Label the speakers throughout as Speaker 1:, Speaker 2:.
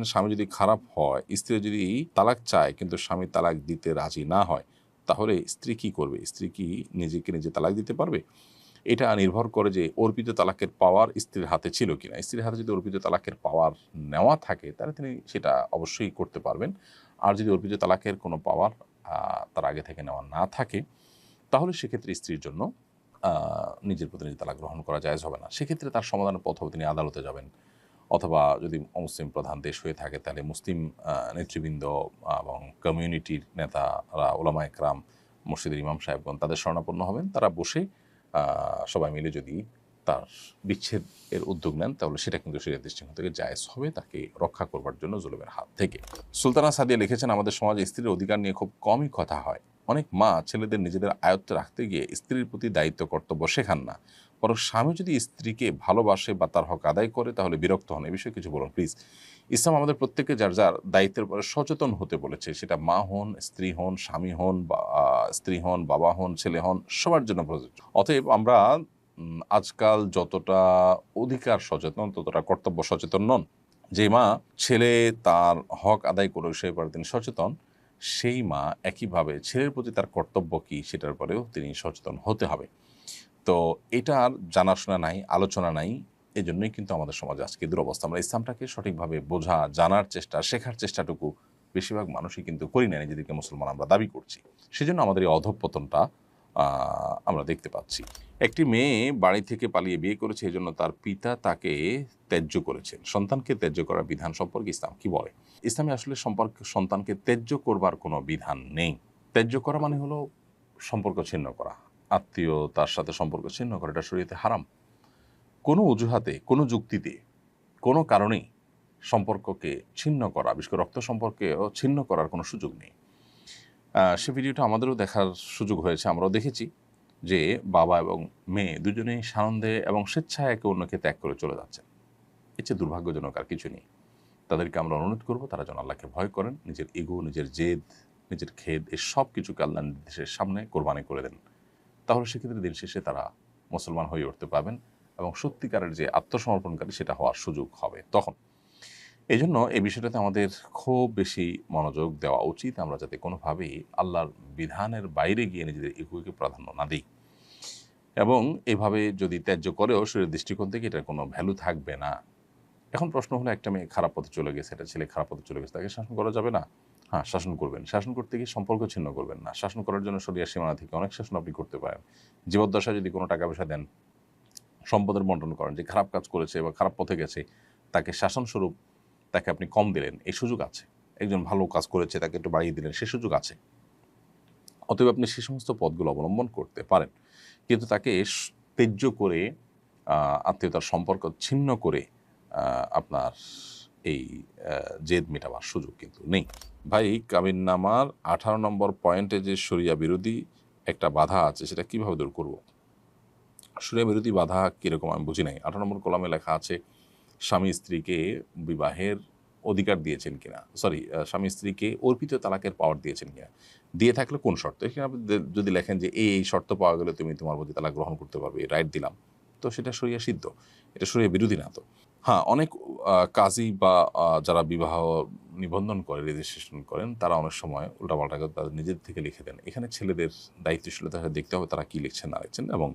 Speaker 1: স্বামী যদি খারাপ হয়, স্ত্রী যদি তালাক চায় কিন্তু স্বামী তালাক দিতে রাজি না হয়, তাহলে স্ত্রী কি করবে? স্ত্রী কি নিজেকে নিজে তালাক দিতে পারবে? এটা নির্ভর করে যে অর্পিত তালাকের পাওয়ার স্ত্রীর হাতে ছিল কিনা। স্ত্রীর হাতে যদি অর্পিত তালাকের পাওয়ার নেওয়া থাকে, তাহলে তিনি সেটা অবশ্যই করতে পারবেন। আর যদি অর্পিত তালাকের কোনো পাওয়ার তার আগে থেকে নেওয়া না থাকে, তাহলে সেক্ষেত্রে স্ত্রীর জন্য নিজের প্রতি নিজে তালাক গ্রহণ করা জায়েজ হবে না। সেক্ষেত্রে তার সমাধানের পথ হবে তিনি আদালতে যাবেন, অথবা যদি অমুসলিম প্রধান দেশ হয়ে থাকে তাহলে মুসলিম নেতৃবৃন্দ এবং কমিউনিটির নেতারা, ওলামা একরাম, মসজিদের ইমাম সাহেবগণ তাদের শরণাপন্ন হবেন। তারা বসে সবাই মিলে যদি তার বিচ্ছেদের উদ্যোগ নেন, তাহলে সেটা কিন্তু শরিয়ার দৃষ্টিকোণ থেকে জায়েজ হবে, তাকে রক্ষা করবার জন্য জুলুমের হাত থেকে। সুলতানা সাদিয়া লিখেছেন, আমাদের সমাজে স্ত্রীর অধিকার নিয়ে খুব কমই কথা হয়। অনেক মা ছেলেদের নিজেদের আয়ত্তে রাখতে গিয়ে স্ত্রীর প্রতি দায়িত্ব কর্তব্য শেখান না, বরং স্বামী যদি স্ত্রীকে ভালোবাসে বা তার হক আদায় করে তাহলে বিরক্ত হন। এ বিষয়ে কিছু বলুন প্লিজ। ইসলাম আমাদের প্রত্যেককে যার যার দায়িত্বের উপরে সচেতন হতে বলেছে, সেটা মা হন, স্ত্রী হন, স্বামী হন, বা স্ত্রী হন, বাবা হন, ছেলে হন, সবার জন্য প্রযোজ্য। অতএব আমরা আজকাল যতটা অধিকার সচেতন, ততটা কর্তব্য সচেতন নন। যে মা ছেলে তার হক আদায় করে সে ব্যাপারে তিনি সচেতন, সেই মা একইভাবে ছেলের প্রতি তার কর্তব্য কী সেটার পরেও তিনি সচেতন হতে হবে। তো এটার জানাশোনা নাই, আলোচনা নাই। এজন্যই কিন্তু আমাদের সমাজে আজকে দুরবস্থা। আমরা ইসলামটাকে সঠিকভাবে বোঝা, জানার চেষ্টা, শেখার চেষ্টাটুকু বেশিরভাগ মানুষই কিন্তু করি না, নিজেদেরকে মুসলমান আমরা দাবি করছি। সেজন্য আমাদের এই অধঃপতনটা আমরা দেখতে পাচ্ছি। একটি মেয়ে বাড়ি থেকে পালিয়ে বিয়ে করেছে, এজন্য তার পিতা তাকে ত্যায্য করেছেন। সন্তানকে ত্যায্য করার বিধান সম্পর্কে ইসলাম কি বলে? ইসলামে আসলে সন্তানকে ত্যায্য করবার কোনো বিধান নেই। ত্যায্য করা মানে হলো সম্পর্ক ছিন্ন করা, আত্মীয়তার সাথে সম্পর্ক ছিন্ন করা। এটা শরীয়তে হারাম। কোনো অজুহাতে, কোনো যুক্তিতে, কোনো কারণেই সম্পর্ককে ছিন্ন করা, বিশেষ করে রক্ত সম্পর্কেও ছিন্ন করার কোনো সুযোগ নেই। সে ভিডিওটা আমাদেরও দেখার সুযোগ হয়েছে, আমরাও দেখেছি যে বাবা এবং মেয়ে দুজনেই সানন্দে এবং স্বেচ্ছায় একে অন্যকে ত্যাগ করে চলে যাচ্ছেন। এর চেয়ে দুর্ভাগ্যজনক আর কিছু নেই। তাদেরকে আমরা অনুরোধ করব তারা যেন আল্লাহকে ভয় করেন, নিজের ইগো, নিজের জেদ, নিজের খেদ, এই সব কিছুকে আল্লাহর নির্দেশের সামনে কোরবানি করে দেন। তাহলে সেক্ষেত্রে দিন শেষে তারা মুসলমান হয়ে উঠতে পারবেন এবং সত্যিকারের যে আত্মসমর্পণকারী সেটা হওয়ার সুযোগ হবে তখন। এই জন্য এই বিষয়টাতে আমাদের খুব বেশি মনোযোগ দেওয়া উচিত, আমরা যাতে কোনোভাবেই আল্লাহর বিধানের বাইরে গিয়ে নিজেদের ইগোকে প্রাধান্য না দিই। এবং এভাবে যদি ত্যায্য করেও শরীরের দৃষ্টিকোণ থেকে এটার কোনো ভ্যালু থাকবে না। এখন প্রশ্ন হলো, একটা মেয়ে খারাপ পথে চলে গেছে, একটা ছেলে খারাপ পথে চলে গেছে, তাকে শাসন করা যাবে না? হ্যাঁ, শাসন করবেন। শাসন করতে গিয়ে সম্পর্ক ছিন্ন করবেন না। শাসন করার জন্য শরিয়ার সীমানা থেকে অনেক শাসন আপনি করতে পারেন। জীবদ্দশায় যদি কোনো টাকা পয়সা দেন, সম্পদের বন্টন করেন, যে খারাপ কাজ করেছে বা খারাপ পথে গেছে তাকে শাসনস্বরূপ তাকে আপনি কম দিলেন, এই সুযোগ আছে। একজন ভালো কাজ করেছে তাকে একটু বাড়িয়ে দিলেন, সে সুযোগ আছে। অতএব আপনি সে সমস্ত পথগুলো অবলম্বন করতে পারেন, কিন্তু তাকে ত্যায্য করে, আত্মীয়তার সম্পর্ক ছিন্ন করে আপনার এই জেদ মেটাবার সুযোগ কিন্তু নেই। ভাই, কাবিননামার 18 নম্বর পয়েন্টে যে শরিয়া বিরোধী একটা বাধা আছে, সেটা কিভাবে দূর করব? শরিয়া বিরোধী বাধা কীরকম আমি বুঝি নাই। 18 নম্বর কলামে লেখা আছে স্বামী স্ত্রীকে বিবাহের অধিকার দিয়েছেন কিনা, সরি, স্বামী স্ত্রীকে অর্পিত তালাকের পাওয়ার দিয়েছেন কিনা, দিয়ে থাকলে কোন শর্ত। এখানে আপনি যদি লেখেন যে এই শর্ত পাওয়া গেলে তুমি তোমার প্রতি তালাক গ্রহণ করতে পারবে, রাইট দিলাম, তো সেটা শরিয়া সিদ্ধ, এটা শরিয়া বিরোধী না তো। হ্যাঁ, অনেক কাজী বা যারা বিবাহ নিবন্ধন করে, রেজিস্ট্রেশন করেন, তারা অনেক সময় উল্টাপাল্টা করে তাদের নিজের থেকে লিখে দেন। এখানে ছেলেদের দায়িত্বশীলতা দেখতে হবে তারা কী লিখছেন না লিখছেন, এবং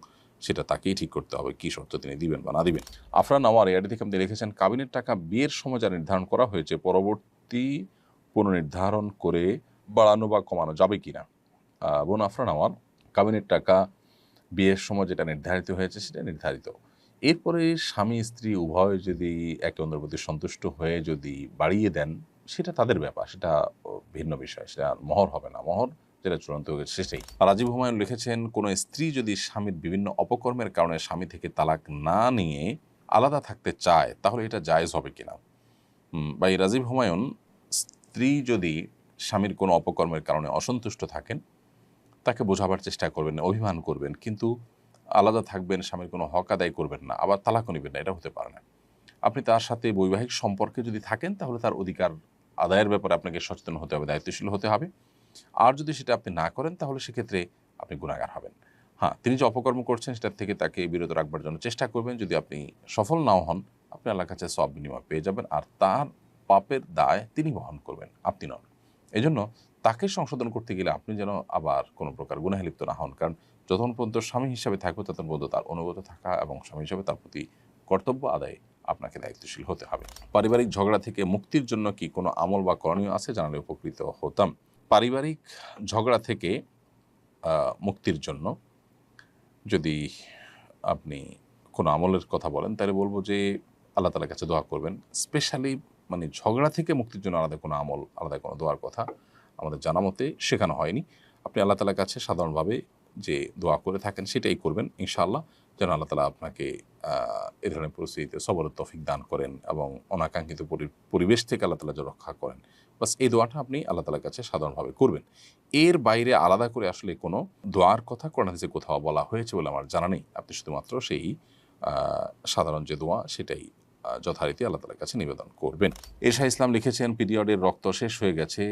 Speaker 1: সেটা তাকেই ঠিক করতে হবে কী শর্ত তিনি দিবেন বা না দিবেন। আফরান আওয়ার এআইডি থেকে আপনি লিখেছেন, কাবিনের টাকা বিয়ের সময় যা নির্ধারণ করা হয়েছে পরবর্তী পুনর্নির্ধারণ করে বাড়ানো বা কমানো যাবে কিনা? বোন আফরান আওয়ার, কাবিনের টাকা বিয়ের সময় যেটা নির্ধারিত হয়েছে সেটা নির্ধারিত। এরপরে স্বামী স্ত্রী উভয় যদি একে অন্যের প্রতি সন্তুষ্ট হয়ে যদি বাড়িয়ে দেন, সেটা তাদের ব্যাপার, সেটা ভিন্ন বিষয়, সেটা মহর হবে না। মহর যেটা চূড়ান্ত হয়ে গেছে সেটাই। রাজীব হুমায়ুন লিখেছেন, কোনো স্ত্রী যদি স্বামীর বিভিন্ন অপকর্মের কারণে স্বামী থেকে তালাক না নিয়ে আলাদা থাকতে চায়, তাহলে এটা জায়েজ হবে কিনা? ভাই রাজীব হুমায়ুন, স্ত্রী যদি স্বামীর কোনো অপকর্মের কারণে অসন্তুষ্ট থাকেন, তাকে বোঝাবার চেষ্টা করবেন, অভিমান করবেন, কিন্তু আলাদা থাকবেন, স্বামীর কোনো হক আদায় করবেন না, আবার তালাকও নেবেন না, এটা হতে পারে না। আপনি তার সাথে বৈবাহিক সম্পর্কে যদি থাকেন, তাহলে তার অধিকার আদায়ের ব্যাপারে আপনাকে সচেতন হতে হবে, দায়িত্বশীল হতে হবে। আর যদি সেটা আপনি না করেন, তাহলে সেক্ষেত্রে আপনি গুনাহগার হবেন। হ্যাঁ, তিনি যে অপকর্ম করছেন সেটার থেকে তাকে বিরত রাখবার জন্য চেষ্টা করবেন। যদি আপনি সফল নাও হন, আপনি আল্লাহর কাছে সওয়াব বিনিময় পেয়ে যাবেন, আর তার পাপের দায় তিনি বহন করবেন, আপনি নন। এজন্য তাকে সংশোধন করতে গেলে আপনি যেন আবার কোনো প্রকার গুনাহে লিপ্ত না হন। কারণ যতক্ষণ পর্যন্ত স্বামী হিসাবে থাকবে ততক্ষণ পর্যন্ত তার অনুগত থাকা এবং স্বামী হিসাবে তার প্রতি কর্তব্য আদায়ে আপনাকে দায়িত্বশীল হতে হবে। পারিবারিক ঝগড়া থেকে মুক্তির জন্য কি কোনো আমল বা করণীয় আছে, জানালে উপকৃত হতাম। পারিবারিক ঝগড়া থেকে মুক্তির জন্য যদি আপনি কোনো আমলের কথা বলেন তাহলে বলব যে আল্লাহ তাআলার কাছে দোয়া করবেন। স্পেশালি মানে ঝগড়া থেকে মুক্তির জন্য আলাদা কোনো আমল, আলাদা কোনো দোয়ার কথা আমাদের জানা মতে শেখানো হয়নি। আপনি আল্লাহ তাআলার কাছে সাধারণভাবে যে দোয়া করে থাকেন সেটাই করবেন ইনশাআল্লাহ, যেন আল্লাহ তাআলা আপনাকে এ ধরনের পরিস্থিতিতে সবরের তৌফিক দান করেন এবং অনাকাঙ্ক্ষিত পরিবেশ থেকে আল্লাহ তাআলা যেন রক্ষা করেন। বাস এই দোয়াটা আপনি আল্লাহ তাআলার কাছে সাধারণভাবে করবেন। এর বাইরে আলাদা করে আসলে কোনো দোয়ার কথা কোরআন হাদিসে কোথাও বলা হয়েছে বলে আমার জানা নেই। আপনি শুধুমাত্র সেই সাধারণ যে দোয়া সেটাই যথারীতি আল্লাহ তাআলার কাছে নিবেদন করবেন। এশা ইসলাম লিখেছেন, পিরিয়ডের রক্ত শেষ হয়ে গেছে,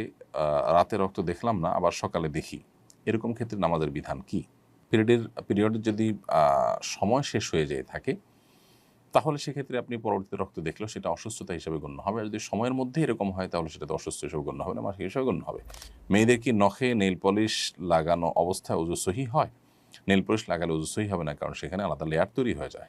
Speaker 1: রাতে রক্ত দেখলাম না, আবার সকালে দেখি, এরকম ক্ষেত্রে নামাজের বিধান কি? পিরিয়ডের যদি সময় শেষ হয়ে যেয়ে থাকে তাহলে সেক্ষেত্রে আপনি পরবর্তীতে রক্ত দেখলেও সেটা অসুস্থতা হিসেবে গণ্য হবে। আর যদি সময়ের মধ্যে এরকম হয় তাহলে সেটা তো অসুস্থ হিসেবে গণ্য হবে না, মাসিক হিসেবে গণ্য হবে। মেয়েদের কি নখে নেইল পলিশ লাগানো অবস্থায় ওযু সহিহ হয়? নেইল পলিশ লাগালে ওযু সহিহ হবে না, কারণ সেখানে আলাদা লেয়ার তৈরি হয়ে যায়।